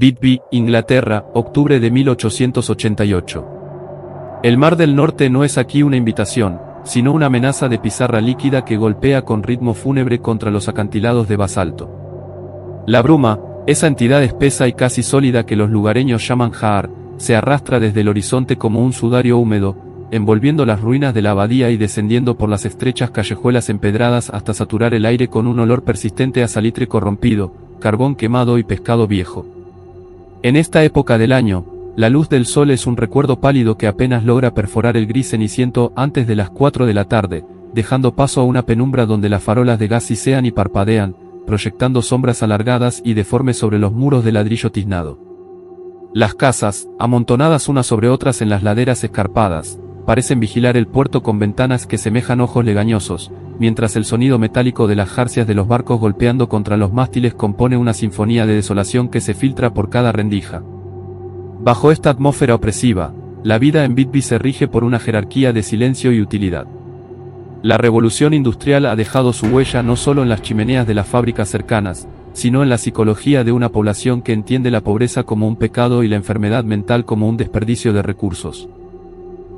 Whitby, Inglaterra, octubre de 1888. El Mar del Norte no es aquí una invitación, sino una amenaza de pizarra líquida que golpea con ritmo fúnebre contra los acantilados de basalto. La bruma, esa entidad espesa y casi sólida que los lugareños llaman Jaar, se arrastra desde el horizonte como un sudario húmedo, envolviendo las ruinas de la abadía y descendiendo por las estrechas callejuelas empedradas hasta saturar el aire con un olor persistente a salitre corrompido, carbón quemado y pescado viejo. En esta época del año, la luz del sol es un recuerdo pálido que apenas logra perforar el gris ceniciento antes de las 4 de la tarde, dejando paso a una penumbra donde las farolas de gas sisean y parpadean, proyectando sombras alargadas y deformes sobre los muros de ladrillo tiznado. Las casas, amontonadas unas sobre otras en las laderas escarpadas, parecen vigilar el puerto con ventanas que semejan ojos legañosos, mientras el sonido metálico de las jarcias de los barcos golpeando contra los mástiles compone una sinfonía de desolación que se filtra por cada rendija. Bajo esta atmósfera opresiva, la vida en Whitby se rige por una jerarquía de silencio y utilidad. La revolución industrial ha dejado su huella no solo en las chimeneas de las fábricas cercanas, sino en la psicología de una población que entiende la pobreza como un pecado y la enfermedad mental como un desperdicio de recursos.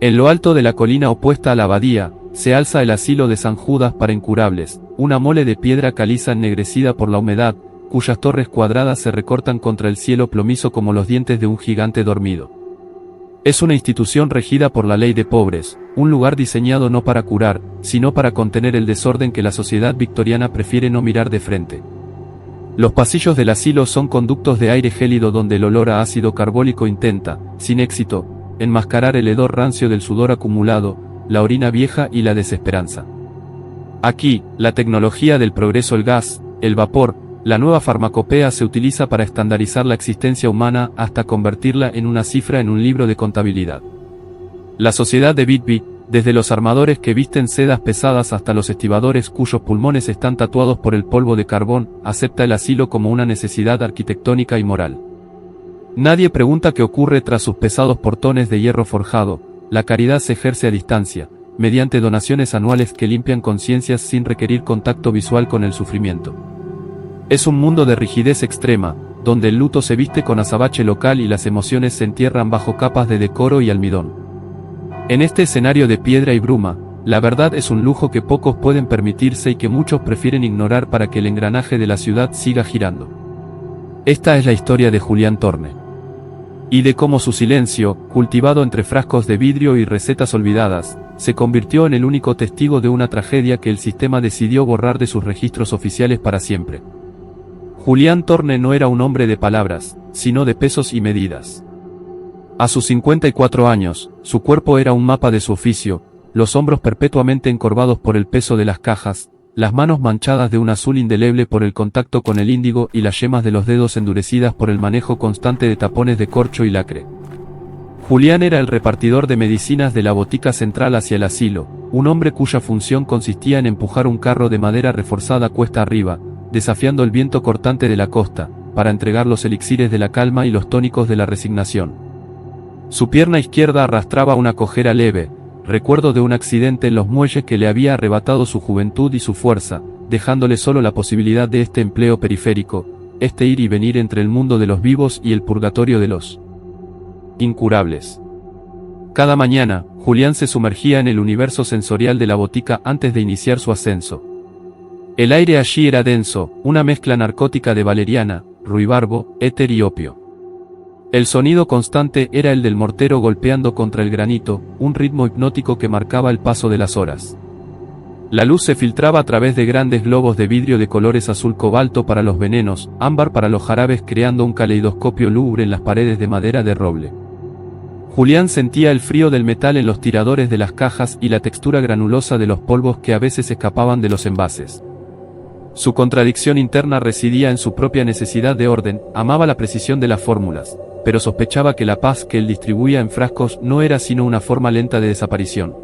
En lo alto de la colina opuesta a la abadía, se alza el asilo de San Judas para incurables, una mole de piedra caliza ennegrecida por la humedad, cuyas torres cuadradas se recortan contra el cielo plomizo como los dientes de un gigante dormido. Es una institución regida por la ley de pobres, un lugar diseñado no para curar, sino para contener el desorden que la sociedad victoriana prefiere no mirar de frente. Los pasillos del asilo son conductos de aire gélido donde el olor a ácido carbólico intenta, sin éxito, enmascarar el hedor rancio del sudor acumulado, la orina vieja y la desesperanza. Aquí, la tecnología del progreso, el gas, el vapor, la nueva farmacopea se utiliza para estandarizar la existencia humana hasta convertirla en una cifra en un libro de contabilidad. La sociedad de Whitby, desde los armadores que visten sedas pesadas hasta los estibadores cuyos pulmones están tatuados por el polvo de carbón, acepta el asilo como una necesidad arquitectónica y moral. Nadie pregunta qué ocurre tras sus pesados portones de hierro forjado. La caridad se ejerce a distancia, mediante donaciones anuales que limpian conciencias sin requerir contacto visual con el sufrimiento. Es un mundo de rigidez extrema, donde el luto se viste con azabache local y las emociones se entierran bajo capas de decoro y almidón. En este escenario de piedra y bruma, la verdad es un lujo que pocos pueden permitirse y que muchos prefieren ignorar para que el engranaje de la ciudad siga girando. Esta es la historia de Julián Thorne. Y de cómo su silencio, cultivado entre frascos de vidrio y recetas olvidadas, se convirtió en el único testigo de una tragedia que el sistema decidió borrar de sus registros oficiales para siempre. Julián Thorne no era un hombre de palabras, sino de pesos y medidas. A sus 54 años, su cuerpo era un mapa de su oficio, los hombros perpetuamente encorvados por el peso de las cajas, las manos manchadas de un azul indeleble por el contacto con el índigo y las yemas de los dedos endurecidas por el manejo constante de tapones de corcho y lacre. Julián era el repartidor de medicinas de la botica central hacia el asilo, un hombre cuya función consistía en empujar un carro de madera reforzada cuesta arriba, desafiando el viento cortante de la costa, para entregar los elixires de la calma y los tónicos de la resignación. Su pierna izquierda arrastraba una cojera leve, recuerdo de un accidente en los muelles que le había arrebatado su juventud y su fuerza, dejándole solo la posibilidad de este empleo periférico, este ir y venir entre el mundo de los vivos y el purgatorio de los incurables. Cada mañana, Julián se sumergía en el universo sensorial de la botica antes de iniciar su ascenso. El aire allí era denso, una mezcla narcótica de valeriana, ruibarbo, éter y opio. El sonido constante era el del mortero golpeando contra el granito, un ritmo hipnótico que marcaba el paso de las horas. La luz se filtraba a través de grandes globos de vidrio de colores azul cobalto para los venenos, ámbar para los jarabes, creando un caleidoscopio lúgubre en las paredes de madera de roble. Julián sentía el frío del metal en los tiradores de las cajas y la textura granulosa de los polvos que a veces escapaban de los envases. Su contradicción interna residía en su propia necesidad de orden, amaba la precisión de las fórmulas, pero sospechaba que la paz que él distribuía en frascos no era sino una forma lenta de desaparición.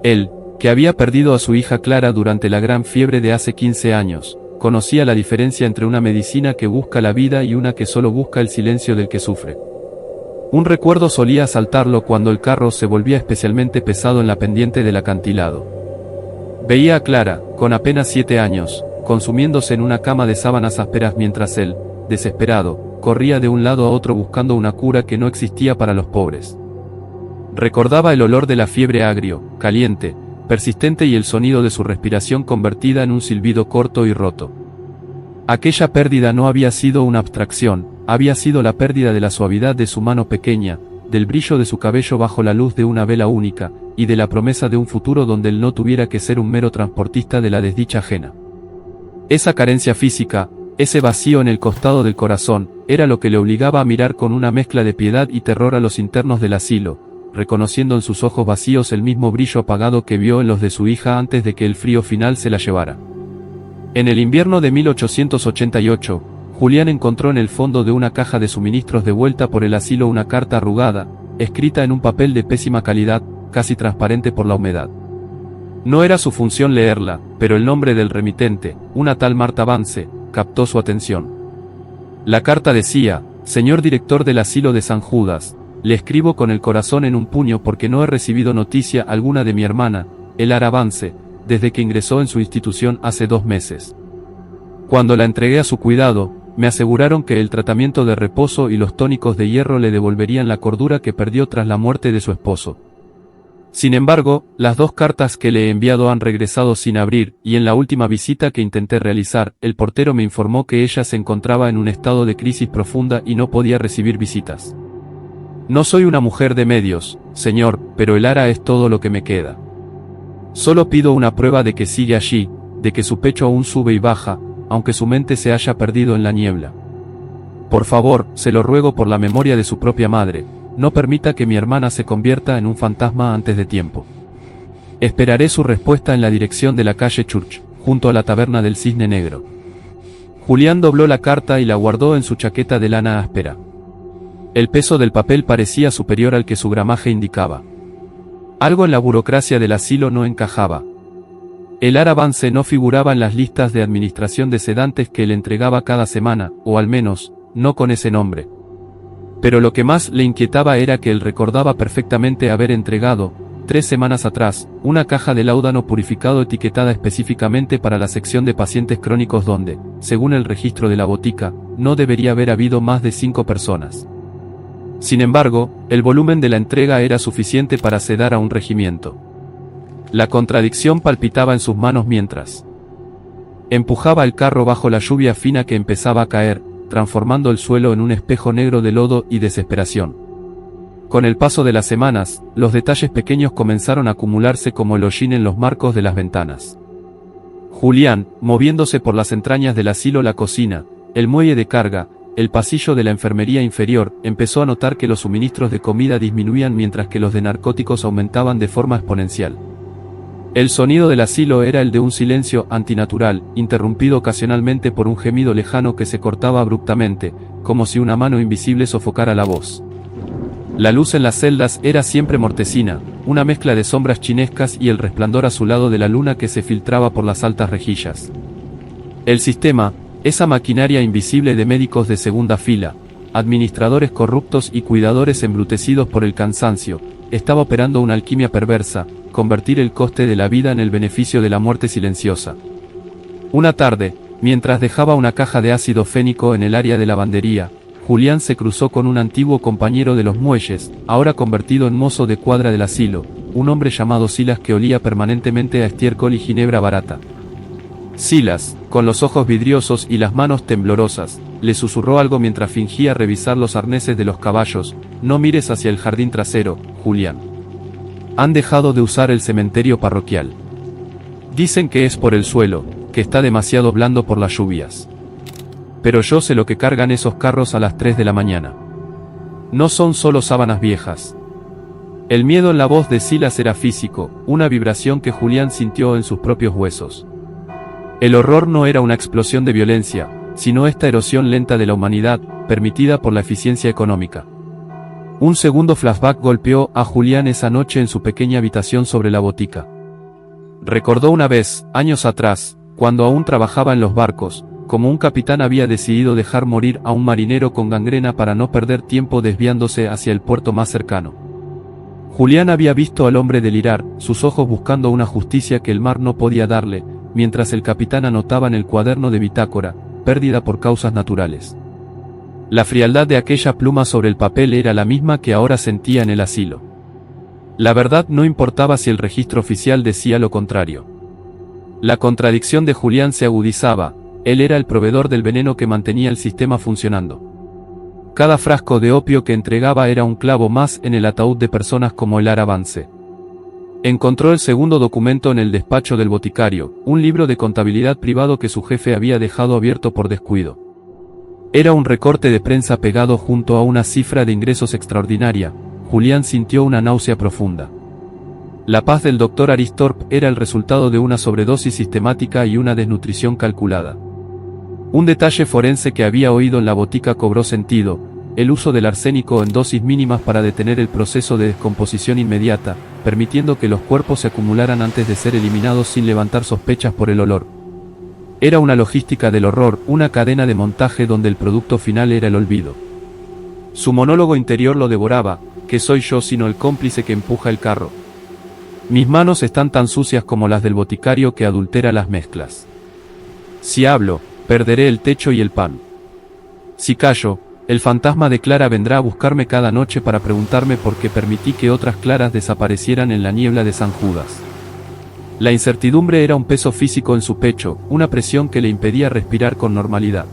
Él, que había perdido a su hija Clara durante la gran fiebre de hace 15 años, conocía la diferencia entre una medicina que busca la vida y una que solo busca el silencio del que sufre. Un recuerdo solía asaltarlo cuando el carro se volvía especialmente pesado en la pendiente del acantilado. Veía a Clara, con apenas 7 años, consumiéndose en una cama de sábanas ásperas mientras él, desesperado, corría de un lado a otro buscando una cura que no existía para los pobres. Recordaba el olor de la fiebre agrio, caliente, persistente y el sonido de su respiración convertida en un silbido corto y roto. Aquella pérdida no había sido una abstracción, había sido la pérdida de la suavidad de su mano pequeña, del brillo de su cabello bajo la luz de una vela única, y de la promesa de un futuro donde él no tuviera que ser un mero transportista de la desdicha ajena. Esa carencia física, ese vacío en el costado del corazón, era lo que le obligaba a mirar con una mezcla de piedad y terror a los internos del asilo, reconociendo en sus ojos vacíos el mismo brillo apagado que vio en los de su hija antes de que el frío final se la llevara. En el invierno de 1888, Julián encontró en el fondo de una caja de suministros devuelta por el asilo una carta arrugada, escrita en un papel de pésima calidad, casi transparente por la humedad. No era su función leerla, pero el nombre del remitente, una tal Marta Vance, captó su atención. La carta decía: «Señor director del asilo de San Judas, le escribo con el corazón en un puño porque no he recibido noticia alguna de mi hermana, Elara Vance, desde que ingresó en su institución hace 2 meses. Cuando la entregué a su cuidado, me aseguraron que el tratamiento de reposo y los tónicos de hierro le devolverían la cordura que perdió tras la muerte de su esposo. Sin embargo, las 2 cartas que le he enviado han regresado sin abrir, y en la última visita que intenté realizar, el portero me informó que ella se encontraba en un estado de crisis profunda y no podía recibir visitas. No soy una mujer de medios, señor, pero Elara es todo lo que me queda. Solo pido una prueba de que sigue allí, de que su pecho aún sube y baja, aunque su mente se haya perdido en la niebla. Por favor, se lo ruego por la memoria de su propia madre, no permita que mi hermana se convierta en un fantasma antes de tiempo. Esperaré su respuesta en la dirección de la calle Church, junto a la taberna del Cisne Negro». Julián dobló la carta y la guardó en su chaqueta de lana áspera. El peso del papel parecía superior al que su gramaje indicaba. Algo en la burocracia del asilo no encajaba. Elara Vance no figuraba en las listas de administración de sedantes que le entregaba cada semana, o al menos, no con ese nombre. Pero lo que más le inquietaba era que él recordaba perfectamente haber entregado, 3 semanas atrás, una caja de láudano purificado etiquetada específicamente para la sección de pacientes crónicos donde, según el registro de la botica, no debería haber habido más de 5 personas. Sin embargo, el volumen de la entrega era suficiente para sedar a un regimiento. La contradicción palpitaba en sus manos mientras empujaba el carro bajo la lluvia fina que empezaba a caer, transformando el suelo en un espejo negro de lodo y desesperación. Con el paso de las semanas, los detalles pequeños comenzaron a acumularse como el hollín en los marcos de las ventanas. Julián, moviéndose por las entrañas del asilo, la cocina, el muelle de carga, el pasillo de la enfermería inferior, empezó a notar que los suministros de comida disminuían mientras que los de narcóticos aumentaban de forma exponencial. El sonido del asilo era el de un silencio antinatural, interrumpido ocasionalmente por un gemido lejano que se cortaba abruptamente, como si una mano invisible sofocara la voz. La luz en las celdas era siempre mortecina, una mezcla de sombras chinescas y el resplandor azulado de la luna que se filtraba por las altas rejillas. El sistema, esa maquinaria invisible de médicos de segunda fila, administradores corruptos y cuidadores embrutecidos por el cansancio, estaba operando una alquimia perversa: convertir el coste de la vida en el beneficio de la muerte silenciosa. Una tarde, mientras dejaba una caja de ácido fénico en el área de lavandería, Julián se cruzó con un antiguo compañero de los muelles, ahora convertido en mozo de cuadra del asilo, un hombre llamado Silas que olía permanentemente a estiércol y ginebra barata. Silas, con los ojos vidriosos y las manos temblorosas, le susurró algo mientras fingía revisar los arneses de los caballos: «No mires hacia el jardín trasero, Julián. Han dejado de usar el cementerio parroquial. Dicen que es por el suelo, que está demasiado blando por las lluvias. Pero yo sé lo que cargan esos carros a las 3 de la mañana. No son solo sábanas viejas». El miedo en la voz de Silas era físico, una vibración que Julián sintió en sus propios huesos. El horror no era una explosión de violencia, sino esta erosión lenta de la humanidad, permitida por la eficiencia económica. Un segundo flashback golpeó a Julián esa noche en su pequeña habitación sobre la botica. Recordó una vez, años atrás, cuando aún trabajaba en los barcos, como un capitán había decidido dejar morir a un marinero con gangrena para no perder tiempo desviándose hacia el puerto más cercano. Julián había visto al hombre delirar, sus ojos buscando una justicia que el mar no podía darle, mientras el capitán anotaba en el cuaderno de bitácora: pérdida por causas naturales. La frialdad de aquella pluma sobre el papel era la misma que ahora sentía en el asilo. La verdad no importaba si el registro oficial decía lo contrario. La contradicción de Julián se agudizaba, él era el proveedor del veneno que mantenía el sistema funcionando. Cada frasco de opio que entregaba era un clavo más en el ataúd de personas como el Lara Vance. Encontró el segundo documento en el despacho del boticario, un libro de contabilidad privado que su jefe había dejado abierto por descuido. Era un recorte de prensa pegado junto a una cifra de ingresos extraordinaria. Julián sintió una náusea profunda. La paz del Dr. Aristorp era el resultado de una sobredosis sistemática y una desnutrición calculada. Un detalle forense que había oído en la botica cobró sentido: el uso del arsénico en dosis mínimas para detener el proceso de descomposición inmediata, permitiendo que los cuerpos se acumularan antes de ser eliminados sin levantar sospechas por el olor. Era una logística del horror, una cadena de montaje donde el producto final era el olvido. Su monólogo interior lo devoraba: ¿qué soy yo sino el cómplice que empuja el carro? Mis manos están tan sucias como las del boticario que adultera las mezclas. Si hablo, perderé el techo y el pan. Si callo, el fantasma de Clara vendrá a buscarme cada noche para preguntarme por qué permití que otras Claras desaparecieran en la niebla de San Judas. La incertidumbre era un peso físico en su pecho, una presión que le impedía respirar con normalidad.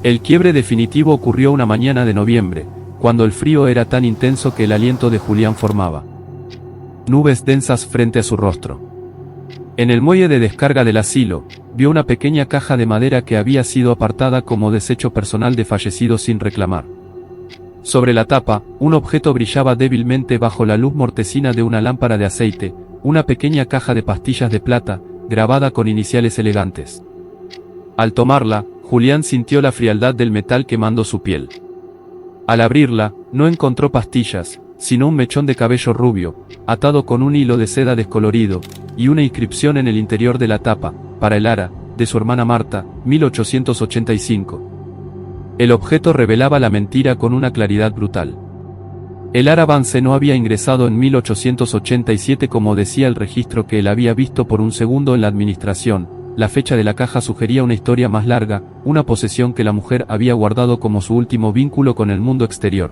El quiebre definitivo ocurrió una mañana de noviembre, cuando el frío era tan intenso que el aliento de Julián formaba nubes densas frente a su rostro. En el muelle de descarga del asilo, vio una pequeña caja de madera que había sido apartada como desecho personal de fallecidos sin reclamar. Sobre la tapa, un objeto brillaba débilmente bajo la luz mortecina de una lámpara de aceite, una pequeña caja de pastillas de plata, grabada con iniciales elegantes. Al tomarla, Julián sintió la frialdad del metal quemando su piel. Al abrirla, no encontró pastillas, sino un mechón de cabello rubio, atado con un hilo de seda descolorido, y una inscripción en el interior de la tapa: para el Lara, de su hermana Marta, 1885. El objeto revelaba la mentira con una claridad brutal. El Lara Vance no había ingresado en 1887 como decía el registro que él había visto por un segundo en la administración. La fecha de la caja sugería una historia más larga, una posesión que la mujer había guardado como su último vínculo con el mundo exterior.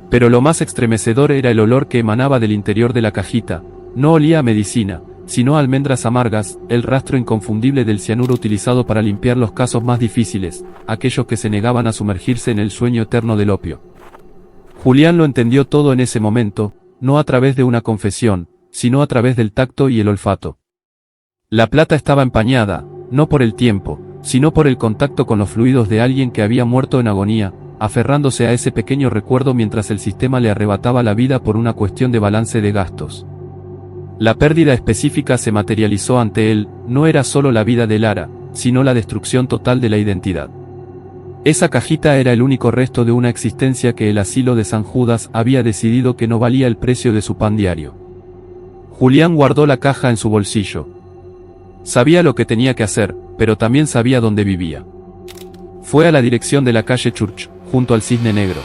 Pero lo más estremecedor era el olor que emanaba del interior de la cajita. No olía a medicina, sino a almendras amargas, el rastro inconfundible del cianuro utilizado para limpiar los casos más difíciles, aquellos que se negaban a sumergirse en el sueño eterno del opio. Julián lo entendió todo en ese momento, no a través de una confesión, sino a través del tacto y el olfato. La plata estaba empañada, no por el tiempo, sino por el contacto con los fluidos de alguien que había muerto en agonía, aferrándose a ese pequeño recuerdo mientras el sistema le arrebataba la vida por una cuestión de balance de gastos. La pérdida específica se materializó ante él, no era solo la vida de Lara, sino la destrucción total de la identidad. Esa cajita era el único resto de una existencia que el asilo de San Judas había decidido que no valía el precio de su pan diario. Julián guardó la caja en su bolsillo. Sabía lo que tenía que hacer, pero también sabía dónde vivía. Fue a la dirección de la calle Church, junto al Cisne Negro.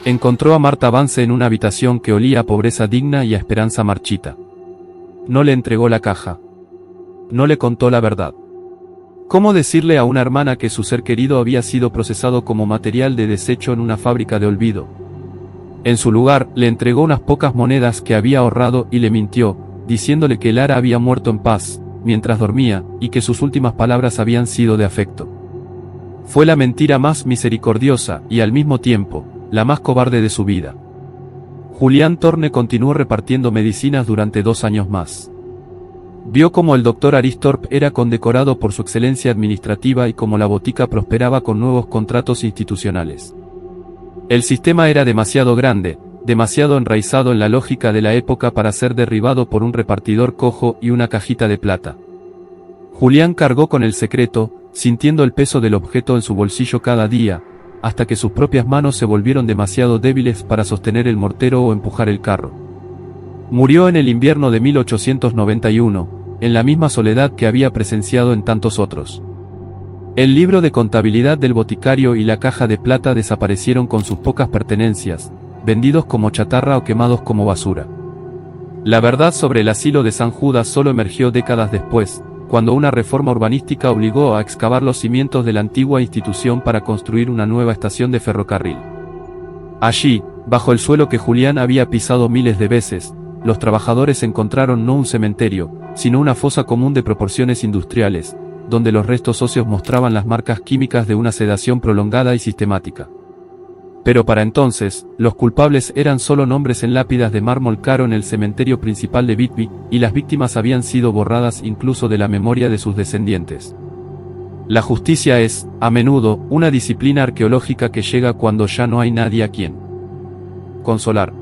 Encontró a Marta Vance en una habitación que olía a pobreza digna y a esperanza marchita. No le entregó la caja. No le contó la verdad. ¿Cómo decirle a una hermana que su ser querido había sido procesado como material de desecho en una fábrica de olvido? En su lugar, le entregó unas pocas monedas que había ahorrado y le mintió, diciéndole que Lara había muerto en paz, mientras dormía, y que sus últimas palabras habían sido de afecto. Fue la mentira más misericordiosa, y al mismo tiempo, la más cobarde de su vida. Julián Thorne continuó repartiendo medicinas durante 2 años más. Vio cómo el Dr. Aristorp era condecorado por su excelencia administrativa y cómo la botica prosperaba con nuevos contratos institucionales. El sistema era demasiado grande, demasiado enraizado en la lógica de la época para ser derribado por un repartidor cojo y una cajita de plata. Julián cargó con el secreto, sintiendo el peso del objeto en su bolsillo cada día, hasta que sus propias manos se volvieron demasiado débiles para sostener el mortero o empujar el carro. Murió en el invierno de 1891, en la misma soledad que había presenciado en tantos otros. El libro de contabilidad del boticario y la caja de plata desaparecieron con sus pocas pertenencias, vendidos como chatarra o quemados como basura. La verdad sobre el asilo de San Judas solo emergió décadas después, cuando una reforma urbanística obligó a excavar los cimientos de la antigua institución para construir una nueva estación de ferrocarril. Allí, bajo el suelo que Julián había pisado miles de veces, los trabajadores encontraron no un cementerio, sino una fosa común de proporciones industriales, donde los restos óseos mostraban las marcas químicas de una sedación prolongada y sistemática. Pero para entonces, los culpables eran solo nombres en lápidas de mármol caro en el cementerio principal de Whitby, y las víctimas habían sido borradas incluso de la memoria de sus descendientes. La justicia es, a menudo, una disciplina arqueológica que llega cuando ya no hay nadie a quien consolar.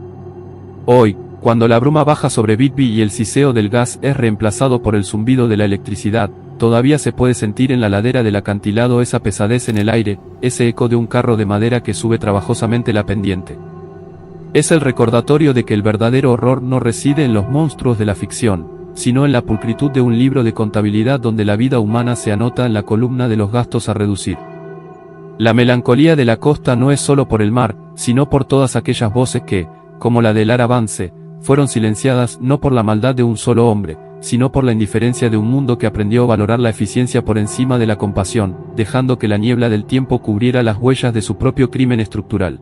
Hoy, cuando la bruma baja sobre Whitby y el siseo del gas es reemplazado por el zumbido de la electricidad, todavía se puede sentir en la ladera del acantilado esa pesadez en el aire, ese eco de un carro de madera que sube trabajosamente la pendiente. Es el recordatorio de que el verdadero horror no reside en los monstruos de la ficción, sino en la pulcritud de un libro de contabilidad donde la vida humana se anota en la columna de los gastos a reducir. La melancolía de la costa no es solo por el mar, sino por todas aquellas voces que, como la del Ara Vance, fueron silenciadas no por la maldad de un solo hombre, sino por la indiferencia de un mundo que aprendió a valorar la eficiencia por encima de la compasión, dejando que la niebla del tiempo cubriera las huellas de su propio crimen estructural.